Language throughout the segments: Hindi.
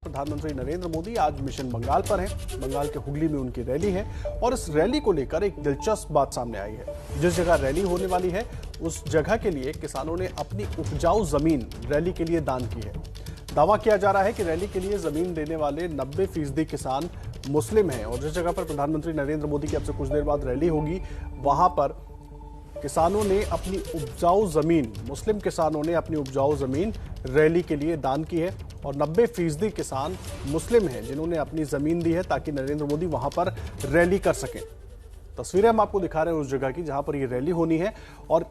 प्रधानमंत्री नरेंद्र मोदी आज मिशन बंगाल पर हैं। बंगाल के हुगली में उनकी रैली है और इस रैली को लेकर एक दिलचस्प बात सामने आई है। जिस जगह रैली होने वाली है उस जगह के लिए किसानों ने अपनी उपजाऊ जमीन रैली के लिए दान की है। दावा किया जा रहा है कि रैली के लिए जमीन देने वाले 90% किसान मुस्लिम हैं और जिस जगह पर प्रधानमंत्री नरेंद्र मोदी की अब से कुछ देर बाद रैली होगी वहां पर किसानों ने अपनी उपजाऊ जमीन, मुस्लिम किसानों ने अपनी उपजाऊ जमीन रैली के लिए दान की है और 90% किसान मुस्लिम हैं जिन्होंने अपनी जमीन दी है ताकि नरेंद्र मोदी वहां पर रैली कर सकें। तस्वीरें हम आपको दिखा रहे हैं उस जगह की जहां पर ये रैली होनी है और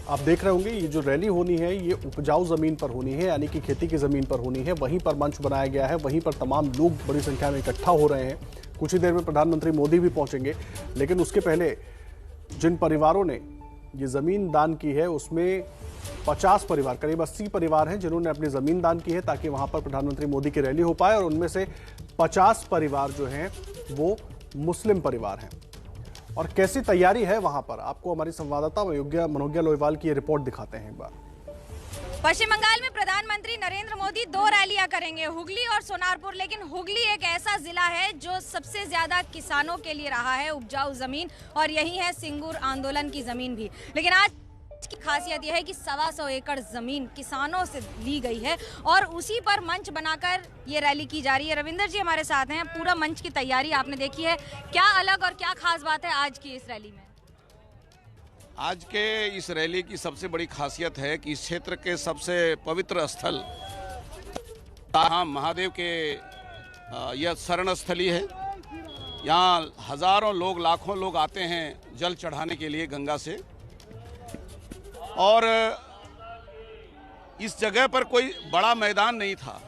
आप देख रहे होंगे ये जो रैली होनी है ये उपजाऊ जमीन पर होनी है, यानी कि खेती की जमीन पर होनी है। वहीं पर मंच बनाया गया है, वहीं पर तमाम लोग बड़ी संख्या में इकट्ठा हो रहे हैं। कुछ ही देर में प्रधानमंत्री मोदी भी पहुंचेंगे, लेकिन उसके पहले जिन परिवारों ने ये जमीन दान की है उसमें 50 परिवार, करीब 80 परिवार हैं जिन्होंने अपनी जमीन दान की है ताकि वहां पर प्रधानमंत्री मोदी की रैली हो पाए और उनमें से 50 परिवार जो हैं वो मुस्लिम परिवार हैं। और कैसी तैयारी है वहां पर, आपको हमारी संवाददाता मनोज्ञा लोईवाल की ये रिपोर्ट दिखाते हैं एक बार। पश्चिम बंगाल में प्रधानमंत्री नरेंद्र मोदी 2 रैलियां करेंगे, हुगली और सोनारपुर। लेकिन हुगली एक ऐसा जिला है जो सबसे ज्यादा किसानों के लिए रहा है उपजाऊ जमीन, और यही है सिंगूर आंदोलन की जमीन भी। लेकिन आज की खासियत यह है कि 125 एकड़ जमीन किसानों से ली गई है और उसी पर मंच बनाकर ये रैली की जा रही है। रविंदर जी हमारे साथ हैं। पूरा मंच की तैयारी आपने देखी है, क्या अलग और क्या खास बात है आज की इस रैली में? आज के इस रैली की सबसे बड़ी खासियत है कि इस क्षेत्र के सबसे पवित्र स्थल महादेव के यह शरण स्थली है। यहाँ हजारों लोग, लाखों लोग आते हैं जल चढ़ाने के लिए गंगा से, और इस जगह पर कोई बड़ा मैदान नहीं था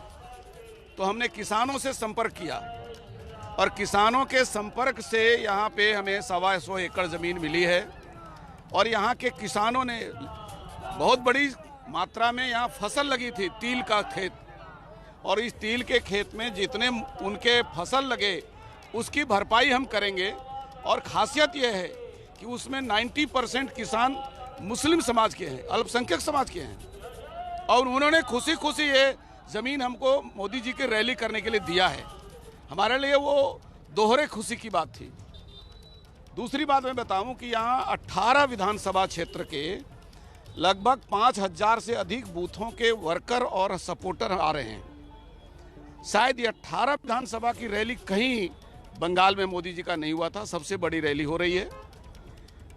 तो हमने किसानों से संपर्क किया और किसानों के संपर्क से यहाँ पे हमें 125 एकड़ ज़मीन मिली है और यहाँ के किसानों ने बहुत बड़ी मात्रा में यहाँ फसल लगी थी, तिल का खेत, और इस तिल के खेत में जितने उनके फसल लगे उसकी भरपाई हम करेंगे। और खासियत यह है कि उसमें 90% किसान मुस्लिम समाज के हैं, अल्पसंख्यक समाज के हैं, और उन्होंने खुशी खुशी ये ज़मीन हमको मोदी जी की रैली करने के लिए दिया है। हमारे लिए वो दोहरे खुशी की बात थी। दूसरी बात मैं बताऊं कि यहाँ 18 विधानसभा क्षेत्र के लगभग 5000 से अधिक बूथों के वर्कर और सपोर्टर आ रहे हैं। शायद ये 18 विधानसभा की रैली कहीं बंगाल में मोदी जी का नहीं हुआ था, सबसे बड़ी रैली हो रही है।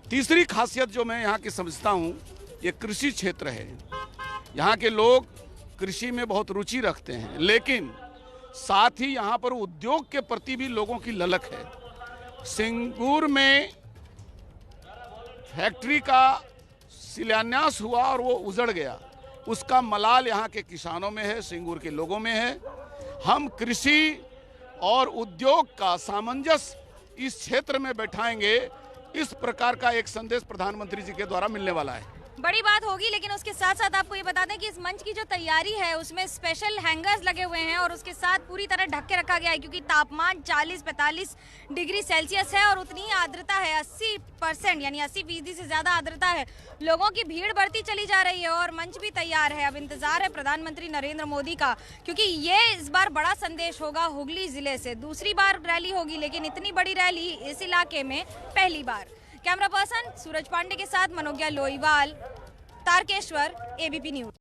तीसरी खासियत जो मैं यहाँ की समझता हूँ, ये कृषि क्षेत्र है। यहाँ के लोग कृषि में बहुत रुचि रखते हैं, लेकिन साथ ही यहाँ पर उद्योग के प्रति भी लोगों की ललक है। सिंगूर में फैक्ट्री का शिलान्यास हुआ और वो उजड़ गया, उसका मलाल यहाँ के किसानों में है, सिंगूर के लोगों में है। हम कृषि और उद्योग का सामंजस्य इस क्षेत्र में बैठाएंगे, इस प्रकार का एक संदेश प्रधानमंत्री जी के द्वारा मिलने वाला है। बड़ी बात होगी, लेकिन उसके साथ साथ आपको ये बता दें कि इस मंच की जो तैयारी है उसमें स्पेशल हैंगर्स लगे हुए हैं और उसके साथ पूरी तरह ढक के रखा गया है क्योंकि तापमान 40-45 डिग्री सेल्सियस है और उतनी ही आर्द्रता है, 80% यानी 80% से ज्यादा आर्द्रता है। लोगों की भीड़ बढ़ती चली जा रही है और मंच भी तैयार है। अब इंतजार है प्रधानमंत्री नरेंद्र मोदी का, क्योंकि ये इस बार बड़ा संदेश होगा। हुगली जिले से दूसरी बार रैली होगी, लेकिन इतनी बड़ी रैली इस इलाके में पहली बार। कैमरा पर्सन सूरज पांडे के साथ मनोज्ञा लोईवाल, तारकेश्वर, एबीपी न्यूज।